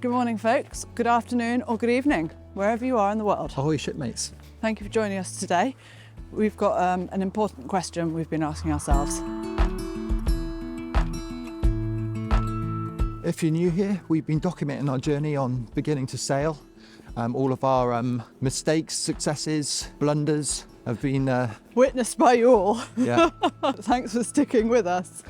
Good morning, folks. Good afternoon or good evening, wherever you are in the world. Ahoy shipmates. Thank you for joining us today. We've got an important question we've been asking ourselves. If you're new here, we've been documenting our journey on beginning to sail. All of our mistakes, successes, blunders have been Witnessed by you all. yeah. Thanks for sticking with us.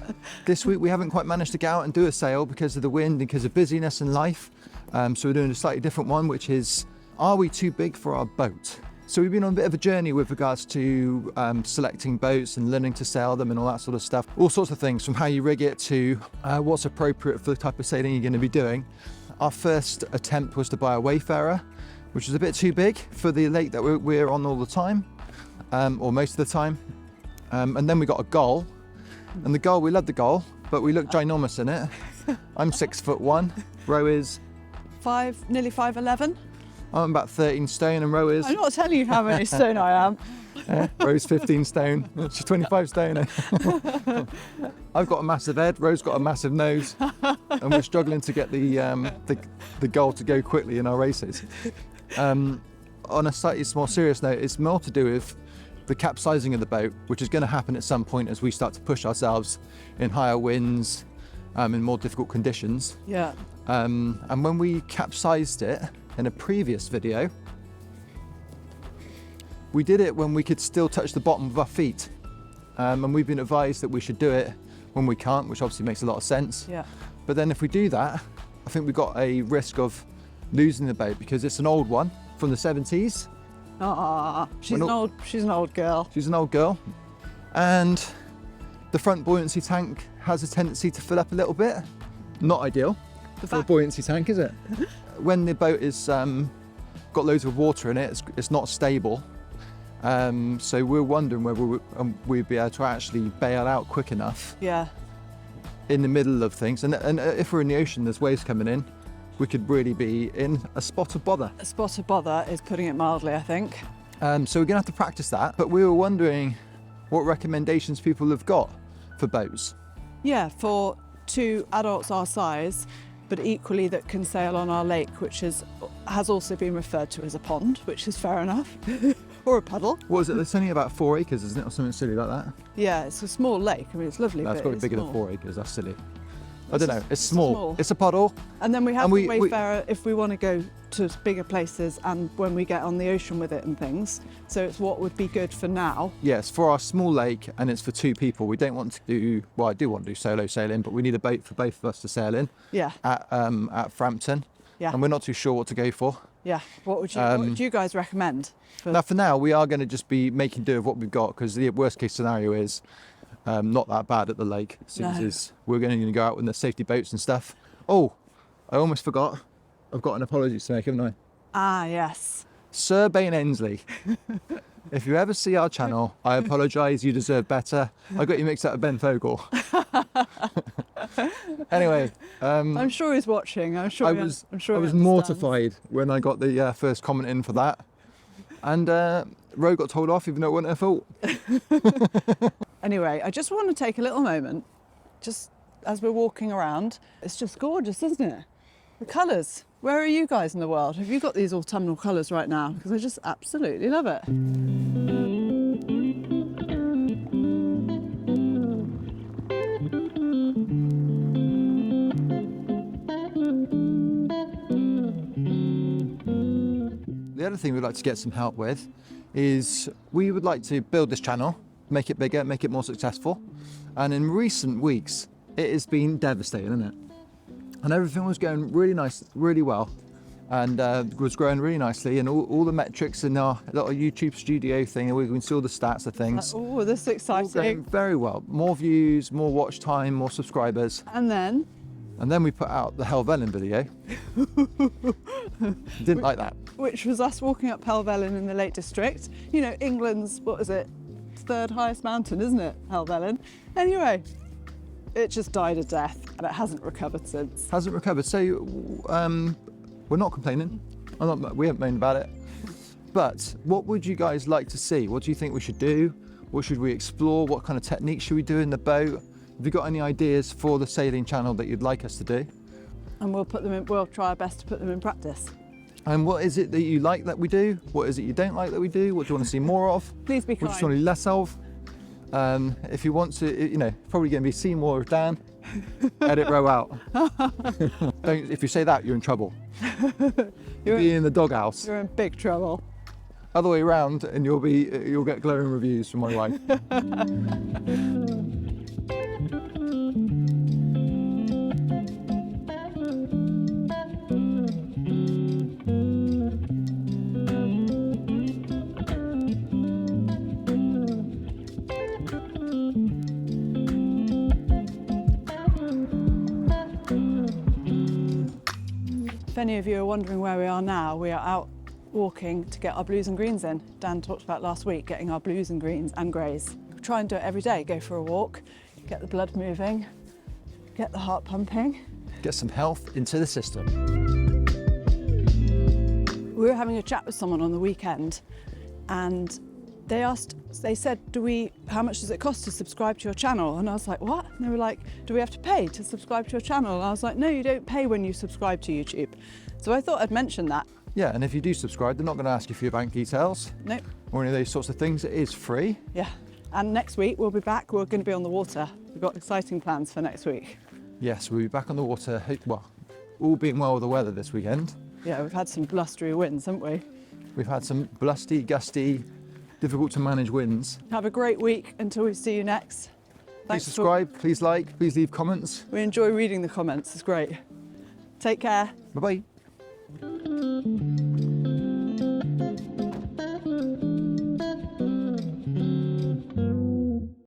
This week we haven't quite managed to get out and do a sail because of the wind, because of busyness in life. So we're doing a slightly different one, which is, are we too big for our boat? So we've been on a bit of a journey with regards to selecting boats and learning to sail them and all that sort of stuff. All sorts of things, from how you rig it to what's appropriate for the type of sailing you're going to be doing. Our first attempt was to buy a Wayfarer, which was a bit too big for the lake that we're on all the time, or most of the time. And then we got a Gull, and the Gull, we love the Gull, but we look ginormous in it. I'm 6'1", Ro is... Nearly 5'11". I'm about 13 stone and Ro is... I'm not telling you how many stone I am. Ro's 15 stone, she's 25 stone. I've got a massive head, Ro's got a massive nose, and we're struggling to get the Gull to go quickly in our races. On a slightly more serious note, it's more to do with the capsizing of the boat, which is going to happen at some point as we start to push ourselves in higher winds, in more difficult conditions. Yeah. And when we capsized it in a previous video, we did it when we could still touch the bottom of our feet. And we've been advised that we should do it when we can't, which obviously makes a lot of sense. Yeah. But then if we do that, I think we've got a risk of losing the boat because it's an old one from the 70s. She's an old girl. She's an old girl. And the front buoyancy tank has a tendency to fill up a little bit. Not ideal for a buoyancy tank, is it? When the boat is got loads of water in it, it's not stable. So we're wondering whether we'd be able to actually bail out quick enough. Yeah. In the middle of things. And if we're in the ocean, there's waves coming in, we could really be in a spot of bother. A spot of bother is putting it mildly, I think. So we're gonna have to practice that. But we were wondering what recommendations people have got for boats. Yeah, for two adults our size, but equally that can sail on our lake, which has also been referred to as a pond, which is fair enough, or a puddle. What is it? It's only about 4 acres, isn't it, or something silly like that? Yeah, it's a small lake. I mean, it's lovely. That's but got to be bigger than 4 acres. That's silly. I don't know. It's small. It's a puddle. And then we have the Wayfarer if we want to go to bigger places and when we get on the ocean with it and things. So it's what would be good for now. Yes, for our small lake, and it's for 2 people. We don't want to do, well, I do want to do solo sailing, but we need a boat for both of us to sail in. Yeah. At Frampton. Yeah. And we're not too sure what to go for. Yeah. What would you guys recommend? For now, we are going to just be making do with what we've got, because the worst case scenario is not that bad at the lake. We're going to go out with the safety boats and stuff. Oh, I almost forgot. I've got an apology to make, haven't I? Ah, yes. Sir Bain Ensley. If you ever see our channel, I apologise. You deserve better. I got you mixed up with Ben Fogle. Anyway, I'm sure he's watching. I was mortified when I got the first comment in for that, and Ro got told off, even though it wasn't her fault. Anyway, I just want to take a little moment, just as we're walking around. It's just gorgeous, isn't it? The colours. Where are you guys in the world? Have you got these autumnal colours right now? Because I just absolutely love it. The other thing we'd like to get some help with is we would like to build this channel, make it bigger, make it more successful. And in recent weeks, it has been devastating, isn't it? And everything was going really nice, really well, and was growing really nicely, and all the metrics in our little YouTube studio thing, and we can see all the stats of things. Oh, this is exciting. All going very well. More views, more watch time, more subscribers. And then we put out the Helvellyn video. Didn't like that. Which was us walking up Helvellyn in the Lake District. You know, England's, what is it, 3rd highest mountain, isn't it, Helvellyn? Anyway, it just died a death, and it hasn't recovered since. Hasn't recovered. So we're not complaining. We haven't moaned about it. But what would you guys like to see? What do you think we should do? What should we explore? What kind of techniques should we do in the boat? Have you got any ideas for the sailing channel that you'd like us to do? And we'll try our best to put them in practice. And what is it that you like that we do? What is it you don't like that we do? What do you want to see more of? Please be What do kind. you want to see less of? If you want to, you know, probably going to be see more of Dan. Edit row out. If you say that, you're in trouble. You'll be in the doghouse. You're in big trouble. Other way around, and you'll get glowing reviews from my wife. If any of you are wondering where we are now, we are out walking to get our blues and greens in. Dan talked about last week getting our blues and greens and greys. We try and do it every day, go for a walk, get the blood moving, get the heart pumping. Get some health into the system. We were having a chat with someone on the weekend and they said, how much does it cost to subscribe to your channel? And I was like, what? And they were like, do we have to pay to subscribe to your channel? And I was like, no, you don't pay when you subscribe to YouTube. So I thought I'd mention that. Yeah, and if you do subscribe, they're not going to ask you for your bank details. Nope. Or any of those sorts of things. It is free. Yeah. And next week we'll be back. We're going to be on the water. We've got exciting plans for next week. Yes, we'll be back on the water. Well, all being well with the weather this weekend. Yeah, we've had some blustery winds, haven't we? We've had some blusty, gusty, difficult to manage winds. Have a great week until we see you next. Please subscribe, please like, please leave comments. We enjoy reading the comments, it's great. Take care. Bye-bye.